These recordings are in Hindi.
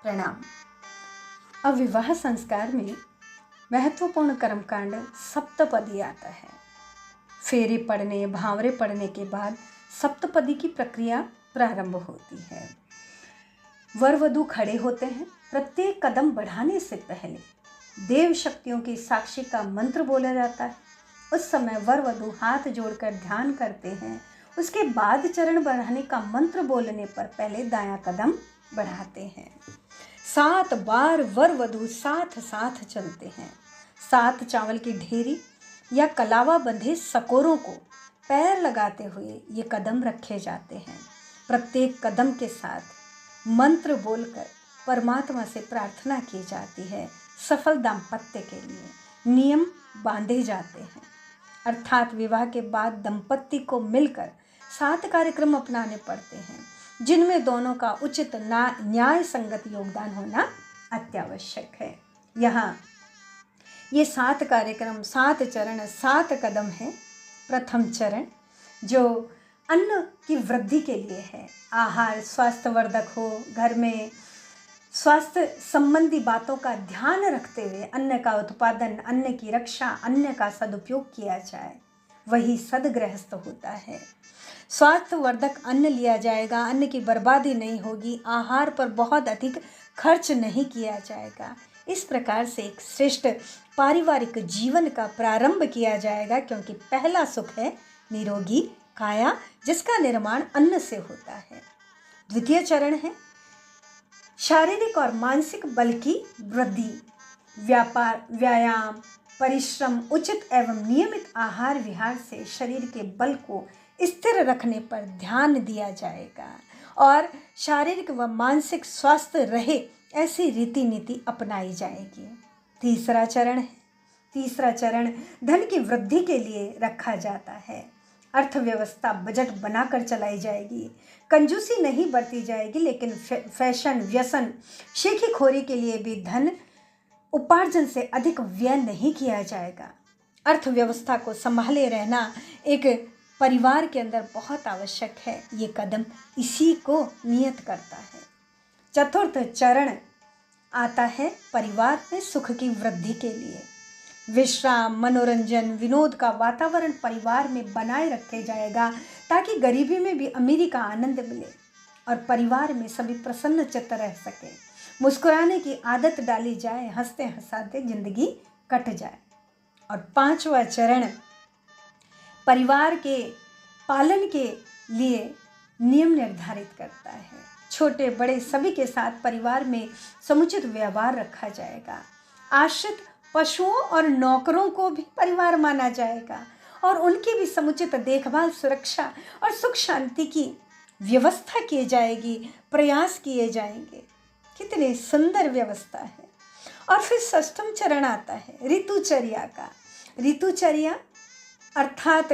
प्रणाम। अब विवाह संस्कार में महत्वपूर्ण कर्मकांड सप्तपदी आता है। फेरे पड़ने, भांवरे पड़ने के बाद सप्तपदी की प्रक्रिया प्रारंभ होती है। वर वधू खड़े होते हैं। प्रत्येक कदम बढ़ाने से पहले देव शक्तियों की साक्षी का मंत्र बोला जाता है। उस समय वर वधू हाथ जोड़कर ध्यान करते हैं। उसके बाद चरण बढ़ाने का मंत्र बोलने पर पहले दायां कदम बढ़ाते हैं। 7 बार वर वधू साथ साथ चलते हैं। 7 चावल की ढेरी या कलावा बंधे सकोरों को पैर लगाते हुए ये कदम रखे जाते हैं। प्रत्येक कदम के साथ मंत्र बोलकर परमात्मा से प्रार्थना की जाती है। सफल दाम्पत्य के लिए नियम बांधे जाते हैं, अर्थात विवाह के बाद दंपत्ति को मिलकर 7 कार्यक्रम अपनाने पड़ते हैं, जिनमें दोनों का उचित न्याय संगत योगदान होना अत्यावश्यक है। यहाँ ये 7 कार्यक्रम, 7 चरण, 7 कदम है। प्रथम चरण जो अन्न की वृद्धि के लिए है। आहार स्वास्थ्यवर्धक हो, घर में स्वास्थ्य संबंधी बातों का ध्यान रखते हुए अन्न का उत्पादन, अन्न की रक्षा, अन्न का सदुपयोग किया जाए, वही सदगृहस्थ होता है। स्वास्थ्यवर्धक अन्न लिया जाएगा, अन्न की बर्बादी नहीं होगी, आहार पर बहुत अधिक खर्च नहीं किया जाएगा। इस प्रकार से एक श्रेष्ठ पारिवारिक जीवन का प्रारंभ किया जाएगा, क्योंकि पहला सुख है निरोगी काया, जिसका निर्माण अन्न से होता है। द्वितीय चरण है शारीरिक और मानसिक बल की वृद्धि। व्यायाम, परिश्रम, उचित एवं नियमित आहार विहार से शरीर के बल को स्थिर रखने पर ध्यान दिया जाएगा और शारीरिक व मानसिक स्वास्थ्य रहे ऐसी रीति नीति अपनाई जाएगी। तीसरा चरण धन की वृद्धि के लिए रखा जाता है। अर्थव्यवस्था बजट बनाकर चलाई जाएगी। कंजूसी नहीं बरती जाएगी, लेकिन फैशन, व्यसन, शेखीखोरी के लिए भी धन उपार्जन से अधिक व्यय नहीं किया जाएगा। अर्थव्यवस्था को संभाले रहना एक परिवार के अंदर बहुत आवश्यक है। ये कदम इसी को नियत करता है। चतुर्थ चरण आता है परिवार में सुख की वृद्धि के लिए। विश्राम, मनोरंजन, विनोद का वातावरण परिवार में बनाए रखे जाएगा, ताकि गरीबी में भी अमीरी का आनंद मिले और परिवार में सभी प्रसन्न चित्त रह सके। मुस्कुराने की आदत डाली जाए, हंसते हंसाते जिंदगी कट जाए। और 5वां चरण परिवार के पालन के लिए नियम निर्धारित करता है। छोटे बड़े सभी के साथ परिवार में समुचित व्यवहार रखा जाएगा। आश्रित पशुओं और नौकरों को भी परिवार माना जाएगा और उनकी भी समुचित देखभाल, सुरक्षा और सुख शांति की व्यवस्था की जाएगी, प्रयास किए जाएंगे। कितनी सुंदर व्यवस्था है। और फिर 6वां चरण आता है ऋतुचर्या का। ऋतुचर्या अर्थात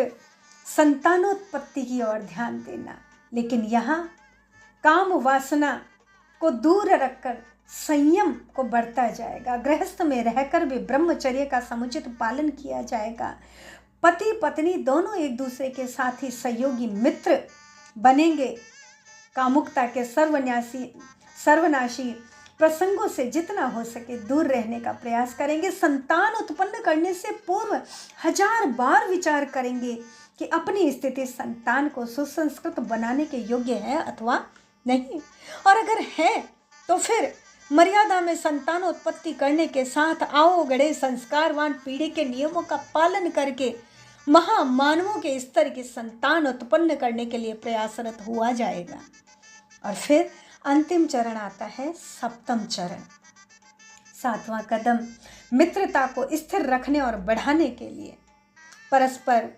संतानोत्पत्ति की ओर ध्यान देना, लेकिन यहाँ काम वासना को दूर रखकर संयम को बढ़ता जाएगा। गृहस्थ में रहकर भी ब्रह्मचर्य का समुचित पालन किया जाएगा। पति पत्नी दोनों एक दूसरे के साथ ही सहयोगी मित्र बनेंगे। कामुकता के सर्वनाशी प्रसंगों से जितना हो सके दूर रहने का प्रयास करेंगे। संतान उत्पन्न करने से पूर्व 1000 बार विचार करेंगे कि अपनी स्थिति संतान को सुसंस्कृत बनाने के योग्य है अथवा नहीं, और अगर है तो फिर मर्यादा में संतानोत्पत्ति करने के साथ आओगढ़े संस्कारवान पीढ़ी के नियमों का पालन करके महामानवों के स्तर की संतान उत्पन्न करने के लिए प्रयासरत हुआ जाएगा। और फिर अंतिम चरण आता है 7वां चरण। 7वां कदम मित्रता को स्थिर रखने और बढ़ाने के लिए परस्पर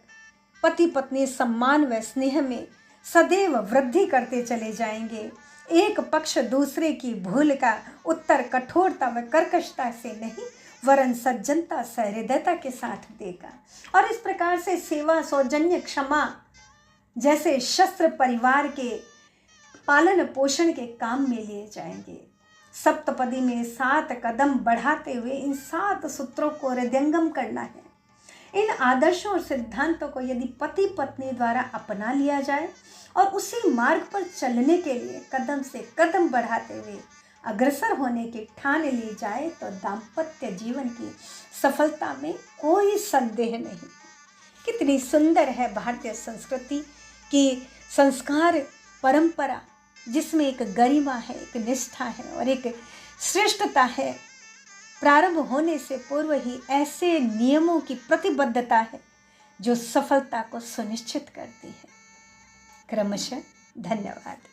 पति पत्नी सम्मान व स्नेह में सदैव वृद्धि करते चले जाएंगे। एक पक्ष दूसरे की भूल का उत्तर कठोरता व कर्कशता से नहीं, वरन सज्जनता, सहृदयता के साथ देगा। और इस प्रकार से सेवा, सौजन्य, क्षमा जैसे शस्त्र परिवार के पालन पोषण के काम में लिए जाएंगे। सप्तपदी में 7 कदम बढ़ाते हुए इन 7 सूत्रों को हृदयंगम करना है। इन आदर्शों और सिद्धांतों को यदि पति पत्नी द्वारा अपना लिया जाए और उसी मार्ग पर चलने के लिए कदम से कदम बढ़ाते हुए अग्रसर होने की ठान ली जाए तो दाम्पत्य जीवन की सफलता में कोई संदेह नहीं। कितनी सुंदर है भारतीय संस्कृति की संस्कार परंपरा, जिसमें एक गरिमा है, एक निष्ठा है और एक श्रेष्ठता है। प्रारंभ होने से पूर्व ही ऐसे नियमों की प्रतिबद्धता है जो सफलता को सुनिश्चित करती है। क्रमशः धन्यवाद।